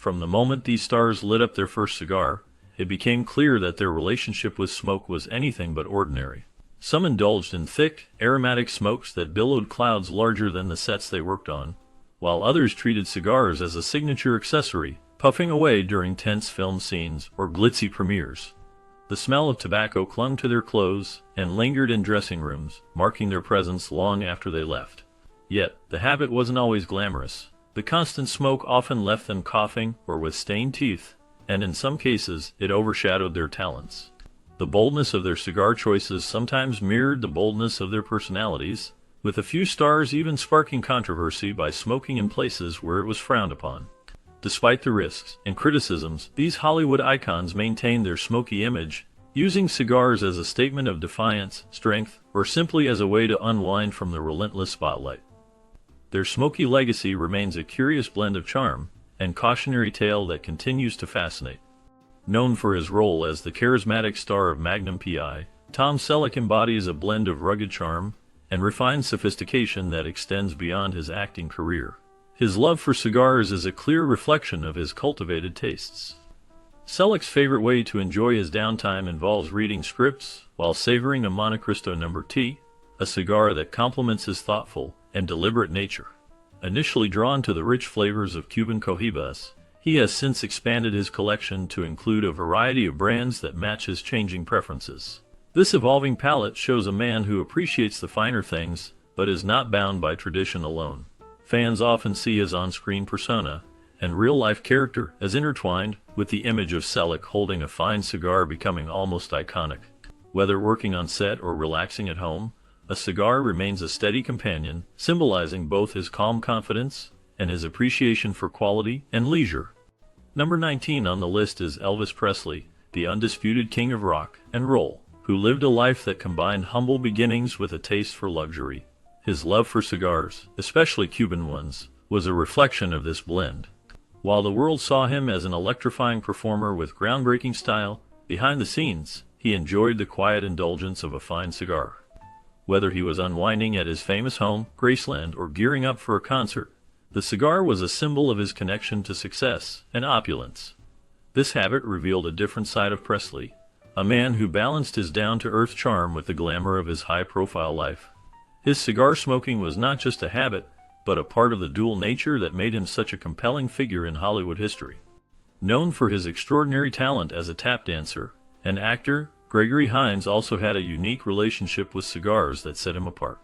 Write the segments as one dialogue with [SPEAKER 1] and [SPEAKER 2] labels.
[SPEAKER 1] From the moment these stars lit up their first cigar, it became clear that their relationship with smoke was anything but ordinary. Some indulged in thick, aromatic smokes that billowed clouds larger than the sets they worked on, while others treated cigars as a signature accessory, puffing away during tense film scenes or glitzy premieres. The smell of tobacco clung to their clothes and lingered in dressing rooms, marking their presence long after they left. Yet, the habit wasn't always glamorous. The constant smoke often left them coughing or with stained teeth, and in some cases, it overshadowed their talents. The boldness of their cigar choices sometimes mirrored the boldness of their personalities, with a few stars even sparking controversy by smoking in places where it was frowned upon. Despite the risks and criticisms, these Hollywood icons maintained their smoky image, using cigars as a statement of defiance, strength, or simply as a way to unwind from the relentless spotlight. Their smoky legacy remains a curious blend of charm and cautionary tale that continues to fascinate. Known for his role as the charismatic star of Magnum P.I., Tom Selleck embodies a blend of rugged charm and refined sophistication that extends beyond his acting career. His love for cigars is a clear reflection of his cultivated tastes. Selleck's favorite way to enjoy his downtime involves reading scripts while savoring a Montecristo No. T, a cigar that complements his thoughtful and deliberate nature. Initially drawn to the rich flavors of Cuban Cohibas, he has since expanded his collection to include a variety of brands that match his changing preferences. This evolving palette shows a man who appreciates the finer things, but is not bound by tradition alone. Fans often see his on-screen persona and real-life character as intertwined, with the image of Selleck holding a fine cigar becoming almost iconic. Whether working on set or relaxing at home, a cigar remains a steady companion, symbolizing both his calm confidence and his appreciation for quality and leisure. Number 19 on the list is Elvis Presley, the undisputed king of rock and roll, who lived a life that combined humble beginnings with a taste for luxury. His love for cigars, especially Cuban ones, was a reflection of this blend. While the world saw him as an electrifying performer with groundbreaking style, behind the scenes, he enjoyed the quiet indulgence of a fine cigar. Whether he was unwinding at his famous home, Graceland, or gearing up for a concert, the cigar was a symbol of his connection to success and opulence. This habit revealed a different side of Presley, a man who balanced his down-to-earth charm with the glamour of his high-profile life. His cigar smoking was not just a habit, but a part of the dual nature that made him such a compelling figure in Hollywood history. Known for his extraordinary talent as a tap dancer and actor, Gregory Hines also had a unique relationship with cigars that set him apart.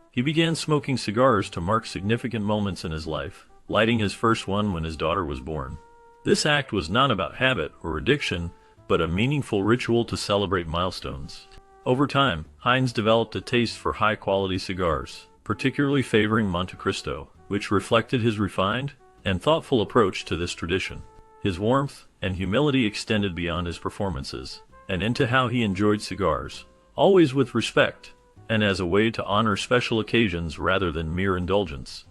[SPEAKER 1] He began smoking cigars to mark significant moments in his life, lighting his first one when his daughter was born. This act was not about habit or addiction, but a meaningful ritual to celebrate milestones. Over time, Hines developed a taste for high-quality cigars, particularly favoring Montecristo, which reflected his refined and thoughtful approach to this tradition. His warmth and humility extended beyond his performances and into how he enjoyed cigars, always with respect, and as a way to honor special occasions rather than mere indulgence.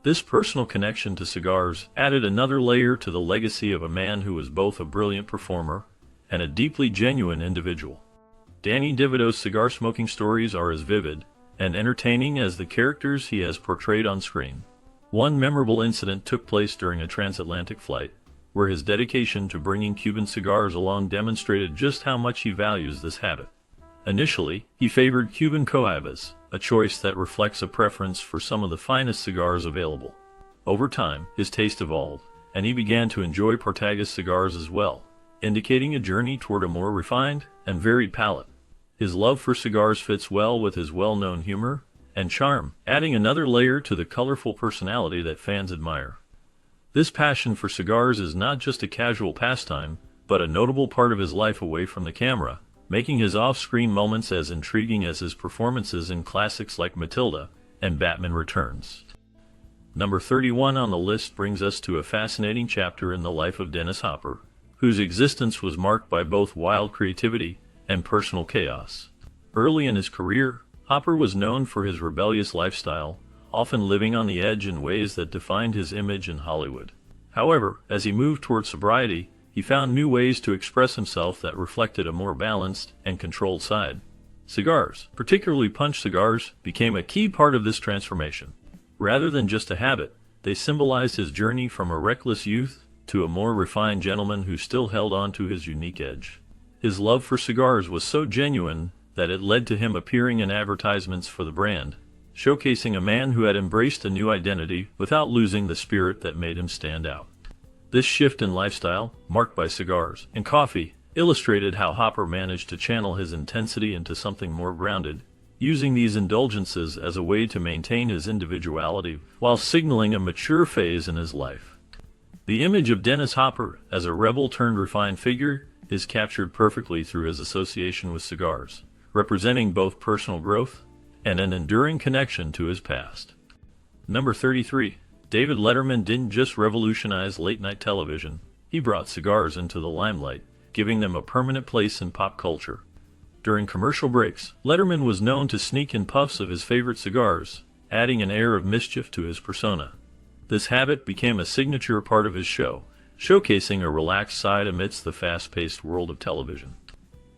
[SPEAKER 1] This personal connection to cigars added another layer to the legacy of a man who was both a brilliant performer and a deeply genuine individual. Danny DeVito's cigar-smoking stories are as vivid and entertaining as the characters he has portrayed on screen. One memorable incident took place during a transatlantic flight, where his dedication to bringing Cuban cigars along demonstrated just how much he values this habit. Initially, he favored Cuban Cohibas, a choice that reflects a preference for some of the finest cigars available. Over time, his taste evolved, and he began to enjoy Partagas cigars as well, indicating a journey toward a more refined and varied palate. His love for cigars fits well with his well-known humor and charm, adding another layer to the colorful personality that fans admire. This passion for cigars is not just a casual pastime, but a notable part of his life away from the camera, making his off-screen moments as intriguing as his performances in classics like Matilda and Batman Returns. Number 31 on the list brings us to a fascinating chapter in the life of Dennis Hopper, whose existence was marked by both wild creativity and personal chaos. Early in his career, Hopper was known for his rebellious lifestyle, often living on the edge in ways that defined his image in Hollywood. However, as he moved toward sobriety, he found new ways to express himself that reflected a more balanced and controlled side. Cigars, particularly punch cigars, became a key part of this transformation. Rather than just a habit, they symbolized his journey from a reckless youth to a more refined gentleman who still held on to his unique edge. His love for cigars was so genuine that it led to him appearing in advertisements for the brand, showcasing a man who had embraced a new identity without losing the spirit that made him stand out. This shift in lifestyle, marked by cigars and coffee, illustrated how Hopper managed to channel his intensity into something more grounded, using these indulgences as a way to maintain his individuality while signaling a mature phase in his life. The image of Dennis Hopper as a rebel-turned-refined figure is captured perfectly through his association with cigars, representing both personal growth and an enduring connection to his past. Number 33. David Letterman didn't just revolutionize late-night television, he brought cigars into the limelight, giving them a permanent place in pop culture. During commercial breaks, Letterman was known to sneak in puffs of his favorite cigars, adding an air of mischief to his persona. This habit became a signature part of his show, showcasing a relaxed side amidst the fast-paced world of television.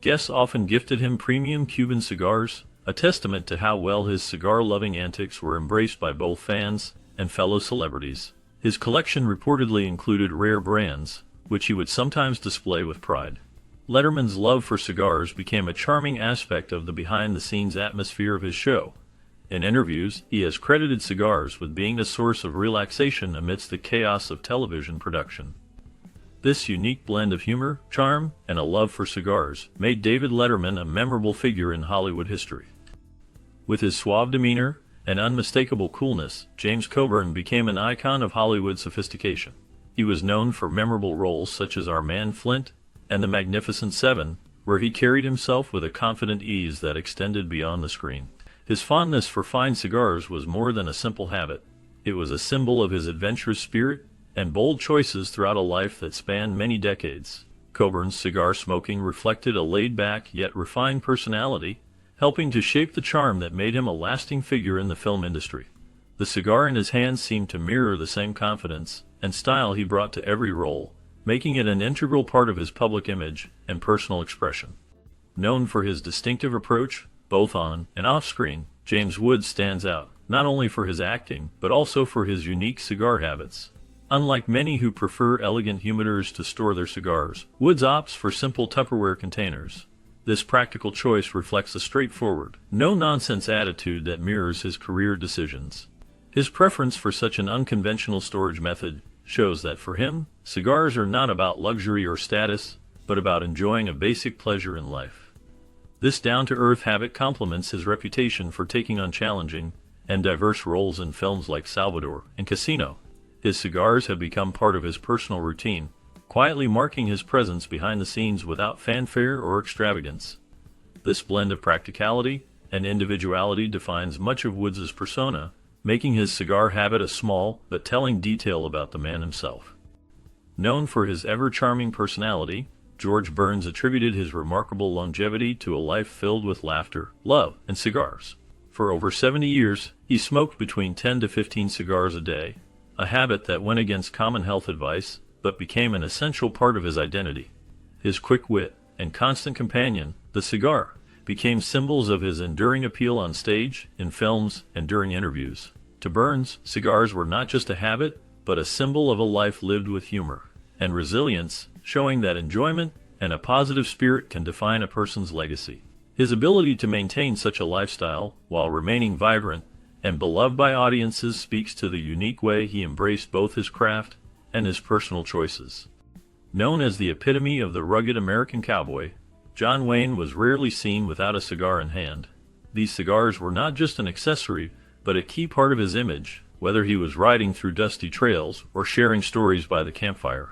[SPEAKER 1] Guests often gifted him premium Cuban cigars, a testament to how well his cigar-loving antics were embraced by both fans and fellow celebrities. His collection reportedly included rare brands, which he would sometimes display with pride. Letterman's love for cigars became a charming aspect of the behind-the-scenes atmosphere of his show. In interviews, he has credited cigars with being a source of relaxation amidst the chaos of television production. This unique blend of humor, charm, and a love for cigars made David Letterman a memorable figure in Hollywood history. With his suave demeanor and unmistakable coolness, James Coburn became an icon of Hollywood sophistication. He was known for memorable roles such as Our Man Flint and The Magnificent Seven, where he carried himself with a confident ease that extended beyond the screen. His fondness for fine cigars was more than a simple habit. It was a symbol of his adventurous spirit and bold choices throughout a life that spanned many decades. Coburn's cigar smoking reflected a laid-back yet refined personality, helping to shape the charm that made him a lasting figure in the film industry. The cigar in his hand seemed to mirror the same confidence and style he brought to every role, making it an integral part of his public image and personal expression. Known for his distinctive approach, both on and off-screen, James Woods stands out, not only for his acting, but also for his unique cigar habits. Unlike many who prefer elegant humidors to store their cigars, Woods opts for simple Tupperware containers. This practical choice reflects a straightforward, no-nonsense attitude that mirrors his career decisions. His preference for such an unconventional storage method shows that for him, cigars are not about luxury or status, but about enjoying a basic pleasure in life. This down-to-earth habit complements his reputation for taking on challenging and diverse roles in films like Salvador and Casino. His cigars have become part of his personal routine, quietly marking his presence behind the scenes without fanfare or extravagance. This blend of practicality and individuality defines much of Woods' persona, making his cigar habit a small but telling detail about the man himself. Known for his ever-charming personality, George Burns attributed his remarkable longevity to a life filled with laughter, love, and cigars. For over 70 years, he smoked between 10 to 15 cigars a day, a habit that went against common health advice, but became an essential part of his identity. His quick wit and constant companion, the cigar, became symbols of his enduring appeal on stage, in films, and during interviews. To Burns, cigars were not just a habit, but a symbol of a life lived with humor and resilience, showing that enjoyment and a positive spirit can define a person's legacy. His ability to maintain such a lifestyle while remaining vibrant and beloved by audiences speaks to the unique way he embraced both his craft and his personal choices. Known as the epitome of the rugged American cowboy, John Wayne was rarely seen without a cigar in hand. These cigars were not just an accessory, but a key part of his image, whether he was riding through dusty trails or sharing stories by the campfire.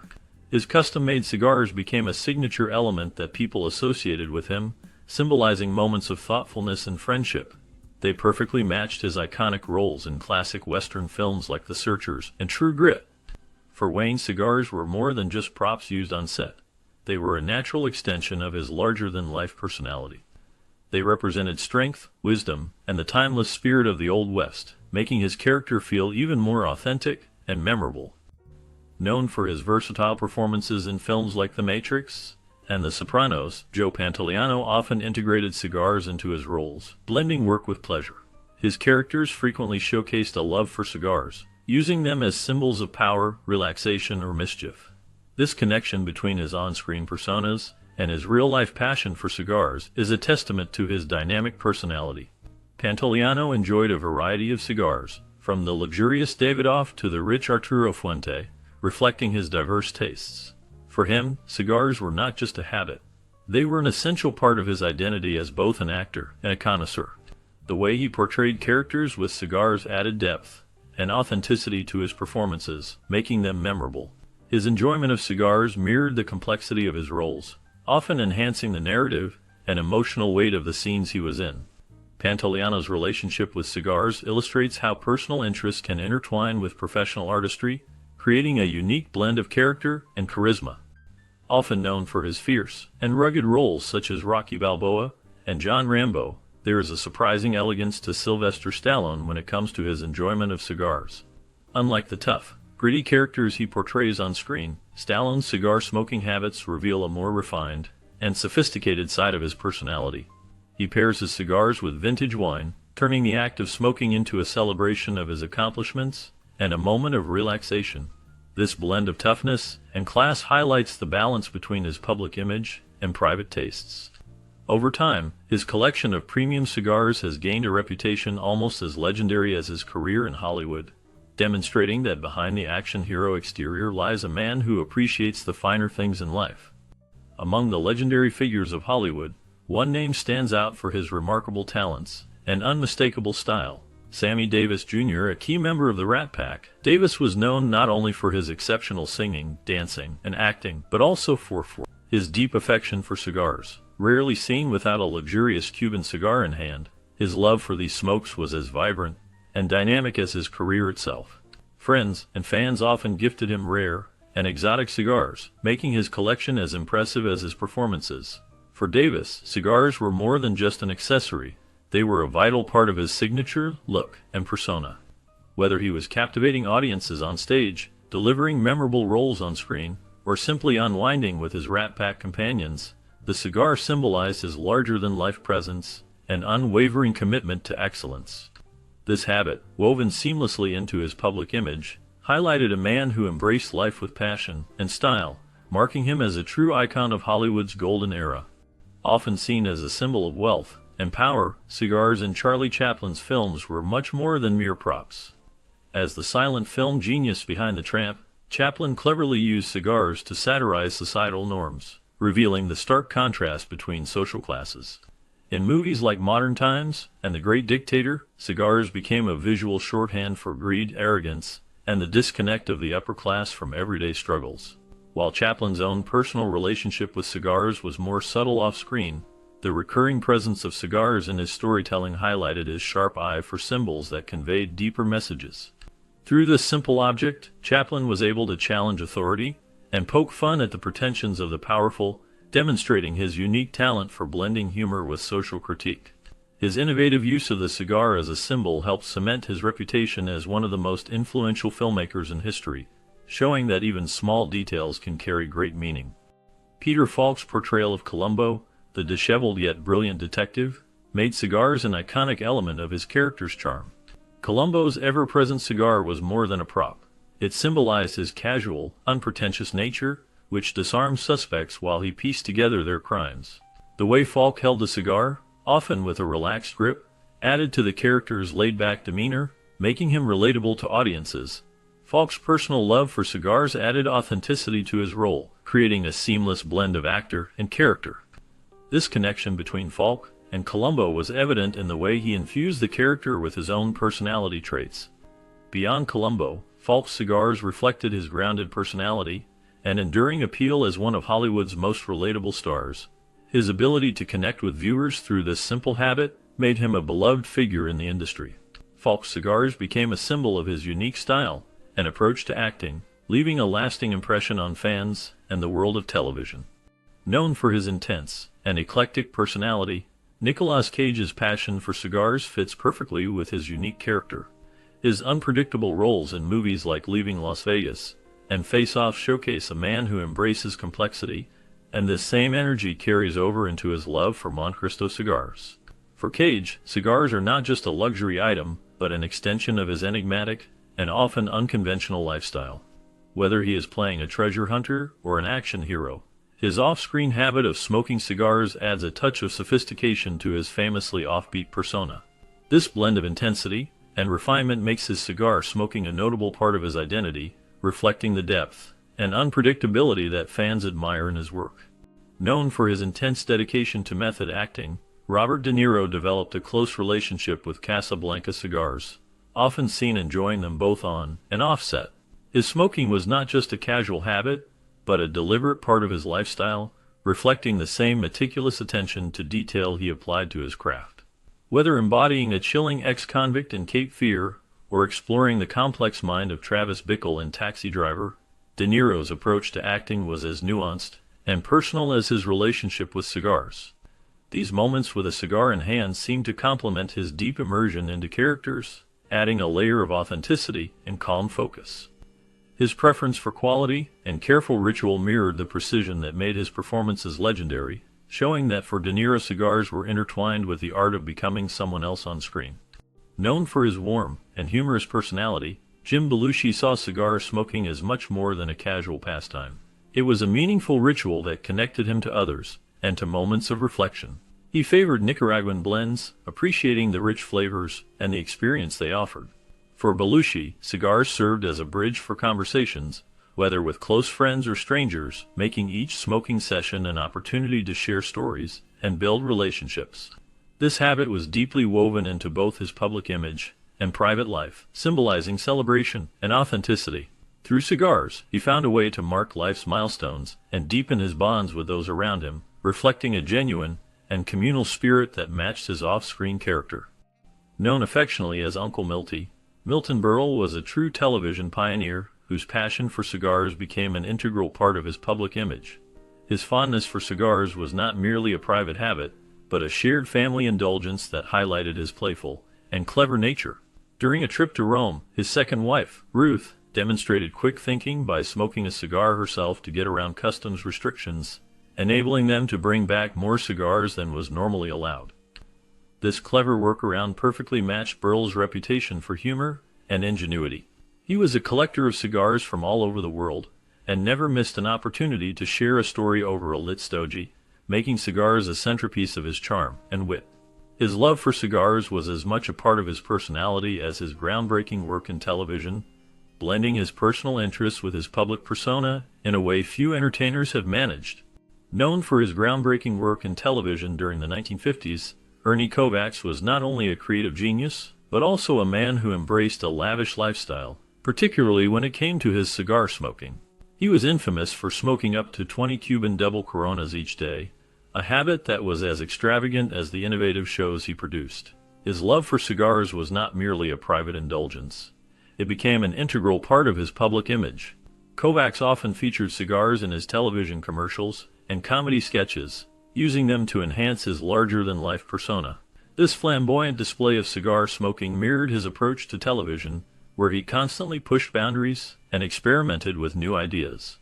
[SPEAKER 1] His custom-made cigars became a signature element that people associated with him, symbolizing moments of thoughtfulness and friendship. They perfectly matched his iconic roles in classic Western films like The Searchers and True Grit. For Wayne, cigars were more than just props used on set. They were a natural extension of his larger-than-life personality. They represented strength, wisdom, and the timeless spirit of the Old West, making his character feel even more authentic and memorable. Known for his versatile performances in films like The Matrix and The Sopranos, Joe Pantoliano often integrated cigars into his roles, blending work with pleasure. His characters frequently showcased a love for cigars, using them as symbols of power, relaxation, or mischief. This connection between his on-screen personas and his real-life passion for cigars is a testament to his dynamic personality. Pantoliano enjoyed a variety of cigars, from the luxurious Davidoff to the rich Arturo Fuente, reflecting his diverse tastes. For him, cigars were not just a habit. They were an essential part of his identity as both an actor and a connoisseur. The way he portrayed characters with cigars added depth and authenticity to his performances, making them memorable. His enjoyment of cigars mirrored the complexity of his roles, often enhancing the narrative and emotional weight of the scenes he was in. Pantoliano's relationship with cigars illustrates how personal interests can intertwine with professional artistry, creating a unique blend of character and charisma. Often known for his fierce and rugged roles such as Rocky Balboa and John Rambo, there is a surprising elegance to Sylvester Stallone when it comes to his enjoyment of cigars. Unlike the tough, gritty characters he portrays on screen, Stallone's cigar smoking habits reveal a more refined and sophisticated side of his personality. He pairs his cigars with vintage wine, turning the act of smoking into a celebration of his accomplishments and a moment of relaxation. This blend of toughness and class highlights the balance between his public image and private tastes. Over time, his collection of premium cigars has gained a reputation almost as legendary as his career in Hollywood, demonstrating that behind the action hero exterior lies a man who appreciates the finer things in life. Among the legendary figures of Hollywood, one name stands out for his remarkable talents and unmistakable style: Sammy Davis Jr., a key member of the Rat Pack. Davis was known not only for his exceptional singing, dancing, and acting, but also for his deep affection for cigars. Rarely seen without a luxurious Cuban cigar in hand, his love for these smokes was as vibrant and dynamic as his career itself. Friends and fans often gifted him rare and exotic cigars, making his collection as impressive as his performances. For Davis, cigars were more than just an accessory. They were a vital part of his signature look and persona. Whether he was captivating audiences on stage, delivering memorable roles on screen, or simply unwinding with his Rat Pack companions, the cigar symbolized his larger-than-life presence and unwavering commitment to excellence. This habit, woven seamlessly into his public image, highlighted a man who embraced life with passion and style, marking him as a true icon of Hollywood's golden era. Often seen as a symbol of wealth and power, cigars in Charlie Chaplin's films were much more than mere props. As the silent film genius behind The Tramp, Chaplin cleverly used cigars to satirize societal norms, revealing the stark contrast between social classes. In movies like Modern Times and The Great Dictator, cigars became a visual shorthand for greed, arrogance, and the disconnect of the upper class from everyday struggles. While Chaplin's own personal relationship with cigars was more subtle off-screen, the recurring presence of cigars in his storytelling highlighted his sharp eye for symbols that conveyed deeper messages. Through this simple object, Chaplin was able to challenge authority and poke fun at the pretensions of the powerful, demonstrating his unique talent for blending humor with social critique. His innovative use of the cigar as a symbol helped cement his reputation as one of the most influential filmmakers in history, showing that even small details can carry great meaning. Peter Falk's portrayal of Columbo, the disheveled yet brilliant detective, made cigars an iconic element of his character's charm. Columbo's ever-present cigar was more than a prop. It symbolized his casual, unpretentious nature, which disarmed suspects while he pieced together their crimes. The way Falk held the cigar, often with a relaxed grip, added to the character's laid-back demeanor, making him relatable to audiences. Falk's personal love for cigars added authenticity to his role, creating a seamless blend of actor and character. This connection between Falk and Columbo was evident in the way he infused the character with his own personality traits. Beyond Columbo, Falk's cigars reflected his grounded personality and enduring appeal as one of Hollywood's most relatable stars. His ability to connect with viewers through this simple habit made him a beloved figure in the industry. Falk's cigars became a symbol of his unique style and approach to acting, leaving a lasting impression on fans and the world of television. Known for his intense and eclectic personality, Nicolas Cage's passion for cigars fits perfectly with his unique character. His unpredictable roles in movies like Leaving Las Vegas and Face Off showcase a man who embraces complexity, and this same energy carries over into his love for Montecristo cigars. For Cage, cigars are not just a luxury item, but an extension of his enigmatic and often unconventional lifestyle. whether he is playing a treasure hunter or an action hero. His off-screen habit of smoking cigars adds a touch of sophistication to his famously offbeat persona. This blend of intensity and refinement makes his cigar smoking a notable part of his identity, reflecting the depth and unpredictability that fans admire in his work. Known for his intense dedication to method acting, Robert De Niro developed a close relationship with Casablanca cigars, often seen enjoying them both on and off set. His smoking was not just a casual habit, but a deliberate part of his lifestyle, reflecting the same meticulous attention to detail he applied to his craft. Whether embodying a chilling ex-convict in Cape Fear or exploring the complex mind of Travis Bickle in Taxi Driver, De Niro's approach to acting was as nuanced and personal as his relationship with cigars. These moments with a cigar in hand seemed to complement his deep immersion into characters, adding a layer of authenticity and calm focus. His preference for quality and careful ritual mirrored the precision that made his performances legendary, showing that for De Niro cigars were intertwined with the art of becoming someone else on screen. Known for his warm and humorous personality, Jim Belushi saw cigar smoking as much more than a casual pastime. It was a meaningful ritual that connected him to others and to moments of reflection. He favored Nicaraguan blends, appreciating the rich flavors and the experience they offered. For Belushi, cigars served as a bridge for conversations, whether with close friends or strangers, making each smoking session an opportunity to share stories and build relationships. This habit was deeply woven into both his public image and private life, symbolizing celebration and authenticity. Through cigars, he found a way to mark life's milestones and deepen his bonds with those around him, reflecting a genuine and communal spirit that matched his off-screen character. Known affectionately as Uncle Milty, Milton Berle was a true television pioneer whose passion for cigars became an integral part of his public image. His fondness for cigars was not merely a private habit, but a shared family indulgence that highlighted his playful and clever nature. During a trip to Rome, his second wife, Ruth, demonstrated quick thinking by smoking a cigar herself to get around customs restrictions, enabling them to bring back more cigars than was normally allowed. This clever workaround perfectly matched Berle's reputation for humor and ingenuity. He was a collector of cigars from all over the world, and never missed an opportunity to share a story over a lit stogie, making cigars a centerpiece of his charm and wit. His love for cigars was as much a part of his personality as his groundbreaking work in television, blending his personal interests with his public persona in a way few entertainers have managed. Known for his groundbreaking work in television during the 1950s, Ernie Kovacs was not only a creative genius, but also a man who embraced a lavish lifestyle, particularly when it came to his cigar smoking. He was infamous for smoking up to 20 Cuban double Coronas each day, a habit that was as extravagant as the innovative shows he produced. His love for cigars was not merely a private indulgence. It became an integral part of his public image. Kovacs often featured cigars in his television commercials and comedy sketches, using them to enhance his larger-than-life persona. This flamboyant display of cigar smoking mirrored his approach to television, where he constantly pushed boundaries and experimented with new ideas.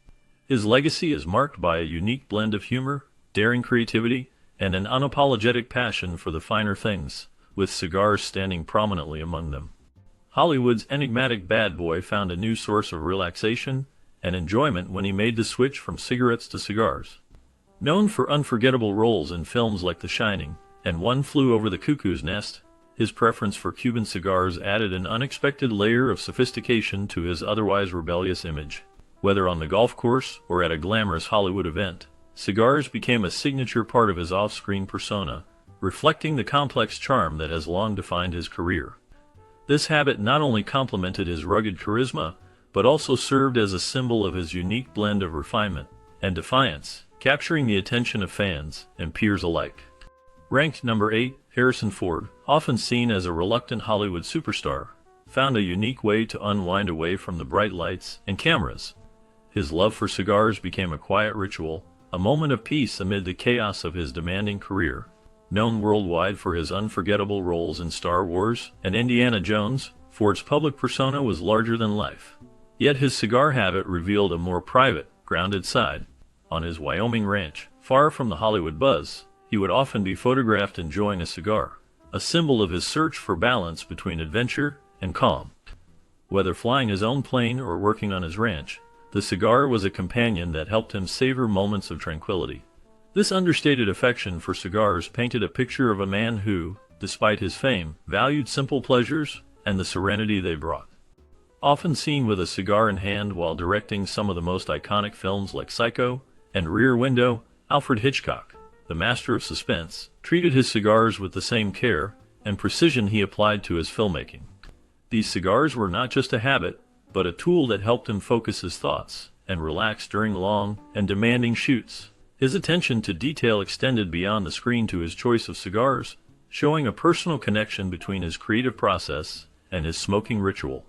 [SPEAKER 1] His legacy is marked by a unique blend of humor, daring creativity, and an unapologetic passion for the finer things, with cigars standing prominently among them. Hollywood's enigmatic bad boy found a new source of relaxation and enjoyment when he made the switch from cigarettes to cigars. Known for unforgettable roles in films like The Shining and One Flew Over the Cuckoo's Nest, his preference for Cuban cigars added an unexpected layer of sophistication to his otherwise rebellious image. Whether on the golf course or at a glamorous Hollywood event, cigars became a signature part of his off-screen persona, reflecting the complex charm that has long defined his career. This habit not only complemented his rugged charisma, but also served as a symbol of his unique blend of refinement and defiance, capturing the attention of fans and peers alike. Ranked number 8, Harrison Ford, often seen as a reluctant Hollywood superstar, found a unique way to unwind away from the bright lights and cameras. His love for cigars became a quiet ritual, a moment of peace amid the chaos of his demanding career. Known worldwide for his unforgettable roles in Star Wars and Indiana Jones, Ford's public persona was larger than life. Yet his cigar habit revealed a more private, grounded side. On his Wyoming ranch, far from the Hollywood buzz, he would often be photographed enjoying a cigar, a symbol of his search for balance between adventure and calm. Whether flying his own plane or working on his ranch, The cigar was a companion that helped him savor moments of tranquility. This understated affection for cigars painted a picture of a man who, despite his fame, valued simple pleasures and the serenity they brought. Often seen with a cigar in hand while directing some of the most iconic films like Psycho and Rear Window, Alfred Hitchcock, the master of suspense, treated his cigars with the same care and precision he applied to his filmmaking. These cigars were not just a habit, but a tool that helped him focus his thoughts and relax during long and demanding shoots. His attention to detail extended beyond the screen to his choice of cigars, showing a personal connection between his creative process and his smoking ritual.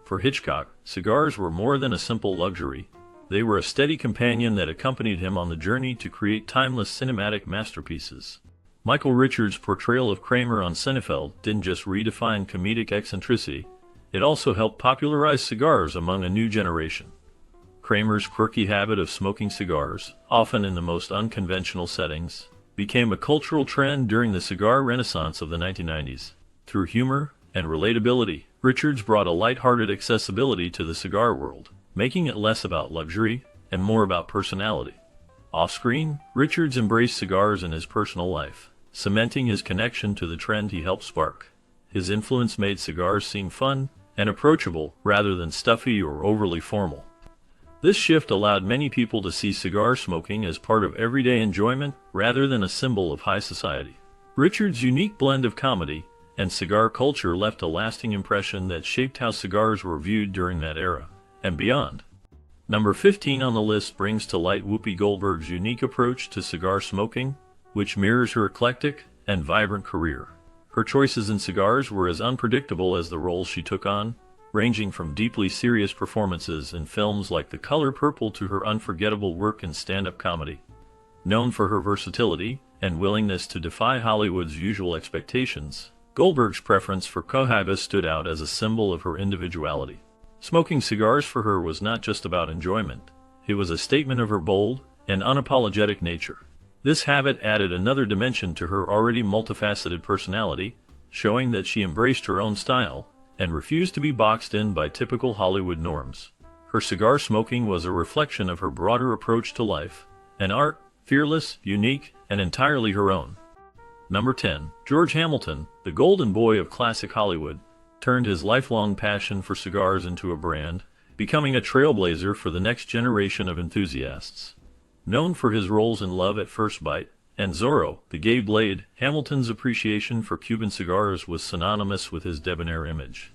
[SPEAKER 1] For Hitchcock, cigars were more than a simple luxury. They were a steady companion that accompanied him on the journey to create timeless cinematic masterpieces. Michael Richards' portrayal of Kramer on Seinfeld didn't just redefine comedic eccentricity, it also helped popularize cigars among a new generation. Kramer's quirky habit of smoking cigars, often in the most unconventional settings, became a cultural trend during the cigar renaissance of the 1990s. Through humor and relatability, Richards brought a lighthearted accessibility to the cigar world, making it less about luxury and more about personality. Off-screen, Richards embraced cigars in his personal life, cementing his connection to the trend he helped spark. His influence made cigars seem fun and approachable rather than stuffy or overly formal. This shift allowed many people to see cigar smoking as part of everyday enjoyment rather than a symbol of high society. Richards' unique blend of comedy and cigar culture left a lasting impression that shaped how cigars were viewed during that era and beyond. Number 15 on the list brings to light Whoopi Goldberg's unique approach to cigar smoking, which mirrors her eclectic and vibrant career. Her choices in cigars were as unpredictable as the roles she took on, ranging from deeply serious performances in films like The Color Purple to her unforgettable work in stand-up comedy. Known for her versatility and willingness to defy Hollywood's usual expectations, Goldberg's preference for Cohiba stood out as a symbol of her individuality. Smoking cigars for her was not just about enjoyment, it was a statement of her bold and unapologetic nature. This habit added another dimension to her already multifaceted personality, showing that she embraced her own style and refused to be boxed in by typical Hollywood norms. Her cigar smoking was a reflection of her broader approach to life, an art, fearless, unique, and entirely her own. Number 10. George Hamilton, the golden boy of classic Hollywood, turned his lifelong passion for cigars into a brand, becoming a trailblazer for the next generation of enthusiasts. Known for his roles in Love at First Bite and Zorro, the Gay Blade, Hamilton's appreciation for Cuban cigars was synonymous with his debonair image.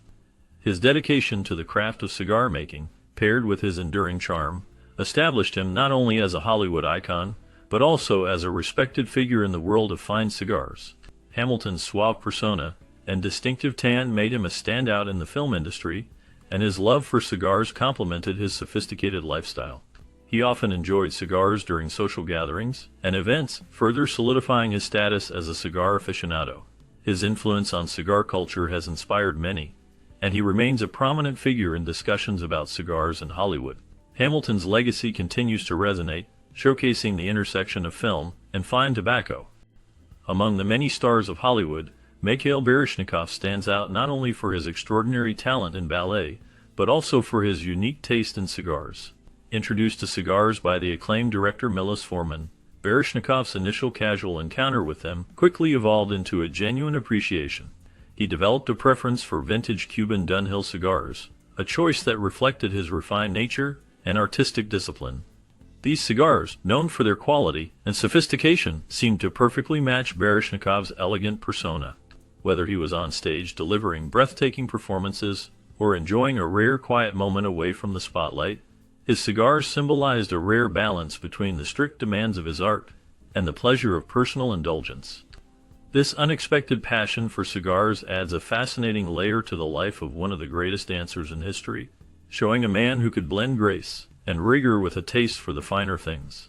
[SPEAKER 1] His dedication to the craft of cigar making, paired with his enduring charm, established him not only as a Hollywood icon, but also as a respected figure in the world of fine cigars. Hamilton's suave persona and distinctive tan made him a standout in the film industry, and his love for cigars complemented his sophisticated lifestyle. He often enjoyed cigars during social gatherings and events, further solidifying his status as a cigar aficionado. His influence on cigar culture has inspired many, and he remains a prominent figure in discussions about cigars in Hollywood. Hamilton's legacy continues to resonate, showcasing the intersection of film and fine tobacco. Among the many stars of Hollywood, Mikhail Baryshnikov stands out not only for his extraordinary talent in ballet, but also for his unique taste in cigars. Introduced to cigars by the acclaimed director Milos Forman, Baryshnikov's initial casual encounter with them quickly evolved into a genuine appreciation. He developed a preference for vintage Cuban Dunhill cigars, a choice that reflected his refined nature and artistic discipline. These cigars, known for their quality and sophistication, seemed to perfectly match Baryshnikov's elegant persona. Whether he was on stage delivering breathtaking performances or enjoying a rare quiet moment away from the spotlight, his cigars symbolized a rare balance between the strict demands of his art and the pleasure of personal indulgence. This unexpected passion for cigars adds a fascinating layer to the life of one of the greatest dancers in history, showing a man who could blend grace and rigor with a taste for the finer things.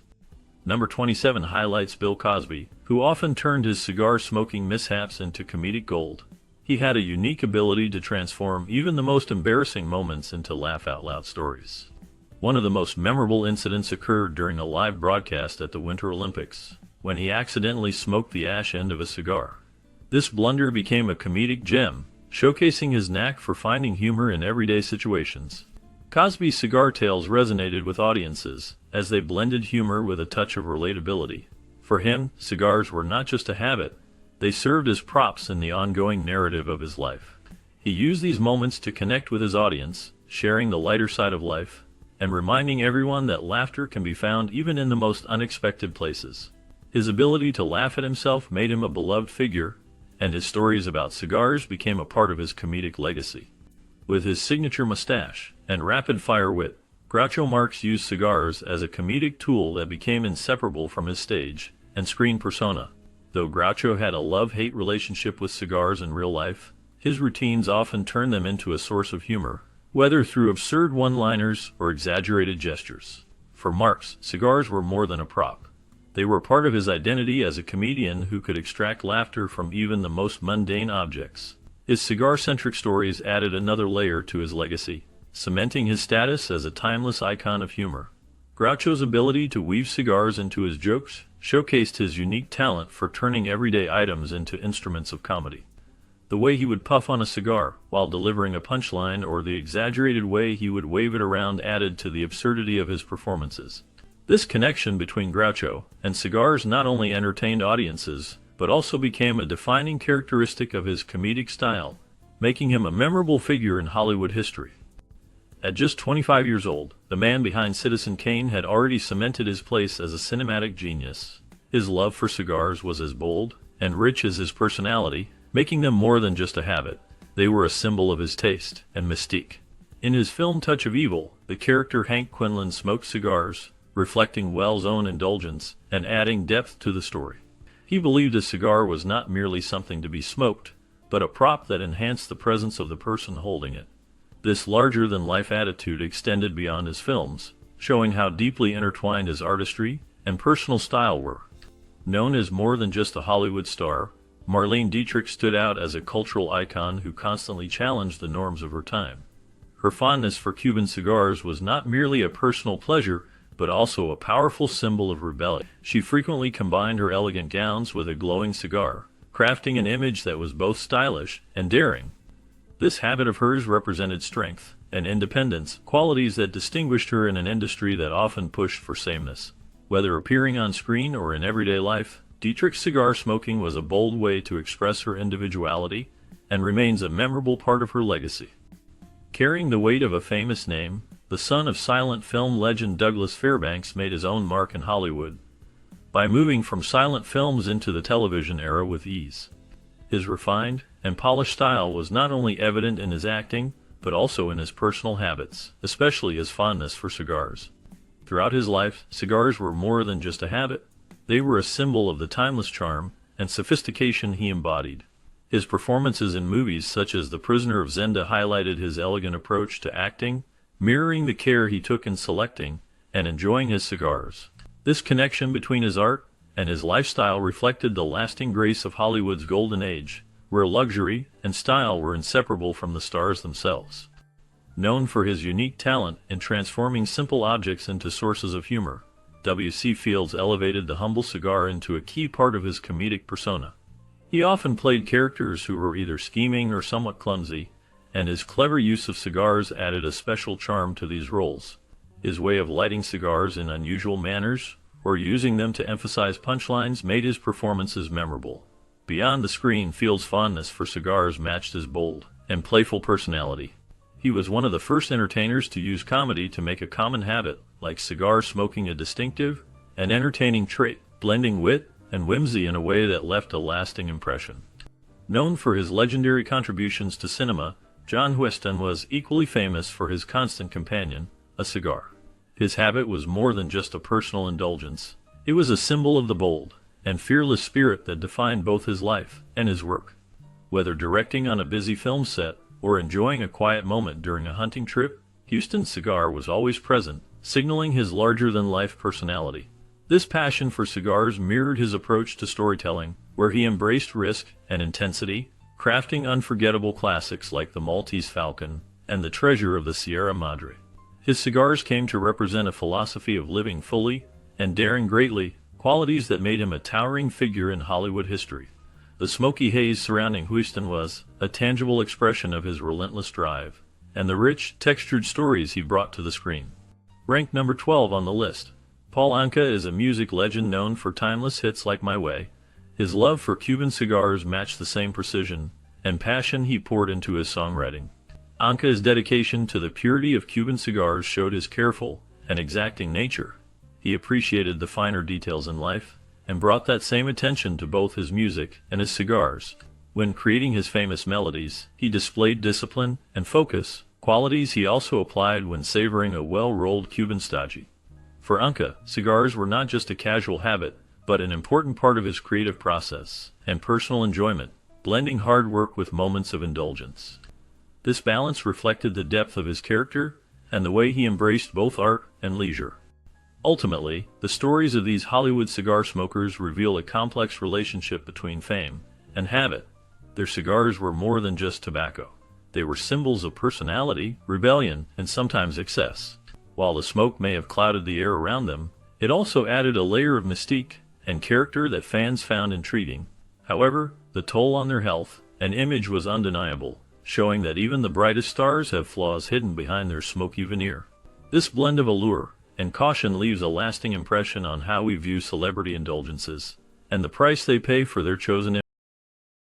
[SPEAKER 1] Number 27 highlights Bill Cosby, who often turned his cigar-smoking mishaps into comedic gold. He had a unique ability to transform even the most embarrassing moments into laugh-out-loud stories. One of the most memorable incidents occurred during a live broadcast at the Winter Olympics, when he accidentally smoked the ash end of a cigar. This blunder became a comedic gem, showcasing his knack for finding humor in everyday situations. Cosby's cigar tales resonated with audiences, as they blended humor with a touch of relatability. For him, cigars were not just a habit, they served as props in the ongoing narrative of his life. He used these moments to connect with his audience, sharing the lighter side of life, and reminding everyone that laughter can be found even in the most unexpected places. His ability to laugh at himself made him a beloved figure, and his stories about cigars became a part of his comedic legacy. With his signature mustache and rapid-fire wit, Groucho Marx used cigars as a comedic tool that became inseparable from his stage and screen persona. Though Groucho had a love-hate relationship with cigars in real life, his routines often turned them into a source of humor, whether through absurd one-liners or exaggerated gestures. For Marx, cigars were more than a prop. They were part of his identity as a comedian who could extract laughter from even the most mundane objects. His cigar-centric stories added another layer to his legacy, cementing his status as a timeless icon of humor. Groucho's ability to weave cigars into his jokes showcased his unique talent for turning everyday items into instruments of comedy. The way he would puff on a cigar while delivering a punchline, or the exaggerated way he would wave it around, added to the absurdity of his performances. This connection between Groucho and cigars not only entertained audiences, but also became a defining characteristic of his comedic style, making him a memorable figure in Hollywood history. At just 25 years old, the man behind Citizen Kane had already cemented his place as a cinematic genius. His love for cigars was as bold and rich as his personality, making them more than just a habit. They were a symbol of his taste and mystique. In his film Touch of Evil, the character Hank Quinlan smoked cigars, reflecting Wells' own indulgence and adding depth to the story. He believed a cigar was not merely something to be smoked, but a prop that enhanced the presence of the person holding it. This larger-than-life attitude extended beyond his films, showing how deeply intertwined his artistry and personal style were. Known as more than just a Hollywood star, Marlene Dietrich stood out as a cultural icon who constantly challenged the norms of her time. Her fondness for Cuban cigars was not merely a personal pleasure, but also a powerful symbol of rebellion. She frequently combined her elegant gowns with a glowing cigar, crafting an image that was both stylish and daring. This habit of hers represented strength and independence, qualities that distinguished her in an industry that often pushed for sameness. Whether appearing on screen or in everyday life, Dietrich's cigar smoking was a bold way to express her individuality and remains a memorable part of her legacy. Carrying the weight of a famous name, the son of silent film legend Douglas Fairbanks made his own mark in Hollywood by moving from silent films into the television era with ease. His refined and polished style was not only evident in his acting, but also in his personal habits, especially his fondness for cigars. Throughout his life, cigars were more than just a habit. They were a symbol of the timeless charm and sophistication he embodied. His performances in movies such as The Prisoner of Zenda highlighted his elegant approach to acting, mirroring the care he took in selecting and enjoying his cigars. This connection between his art and his lifestyle reflected the lasting grace of Hollywood's golden age, where luxury and style were inseparable from the stars themselves. Known for his unique talent in transforming simple objects into sources of humor, W.C. Fields elevated the humble cigar into a key part of his comedic persona. He often played characters who were either scheming or somewhat clumsy, and his clever use of cigars added a special charm to these roles. His way of lighting cigars in unusual manners, or using them to emphasize punchlines, made his performances memorable. Beyond the screen, Fields' fondness for cigars matched his bold and playful personality. He was one of the first entertainers to use comedy to make a common habit, like cigar smoking, a distinctive and entertaining trait, blending wit and whimsy in a way that left a lasting impression. Known for his legendary contributions to cinema, John Huston was equally famous for his constant companion, a cigar. His habit was more than just a personal indulgence. It was a symbol of the bold and fearless spirit that defined both his life and his work. Whether directing on a busy film set or enjoying a quiet moment during a hunting trip, Huston's cigar was always present, signaling his larger-than-life personality. This passion for cigars mirrored his approach to storytelling, where he embraced risk and intensity, crafting unforgettable classics like the Maltese Falcon and the Treasure of the Sierra Madre. His cigars came to represent a philosophy of living fully and daring greatly, qualities that made him a towering figure in Hollywood history. The smoky haze surrounding Huston was a tangible expression of his relentless drive and the rich, textured stories he brought to the screen. Ranked number 12 on the list. Paul Anka is a music legend known for timeless hits like My Way. His love for Cuban cigars matched the same precision and passion he poured into his songwriting. Anka's dedication to the purity of Cuban cigars showed his careful and exacting nature. He appreciated the finer details in life and brought that same attention to both his music and his cigars. When creating his famous melodies, he displayed discipline and focus, qualities he also applied when savoring a well-rolled Cuban stodgy. For Anka, cigars were not just a casual habit, but an important part of his creative process and personal enjoyment, blending hard work with moments of indulgence. This balance reflected the depth of his character and the way he embraced both art and leisure. Ultimately, the stories of these Hollywood cigar smokers reveal a complex relationship between fame and habit. Their cigars were more than just tobacco. They were symbols of personality, rebellion, and sometimes excess. While the smoke may have clouded the air around them, it also added a layer of mystique and character that fans found intriguing. However, the toll on their health and image was undeniable, showing that even the brightest stars have flaws hidden behind their smoky veneer. This blend of allure and caution leaves a lasting impression on how we view celebrity indulgences and the price they pay for their chosen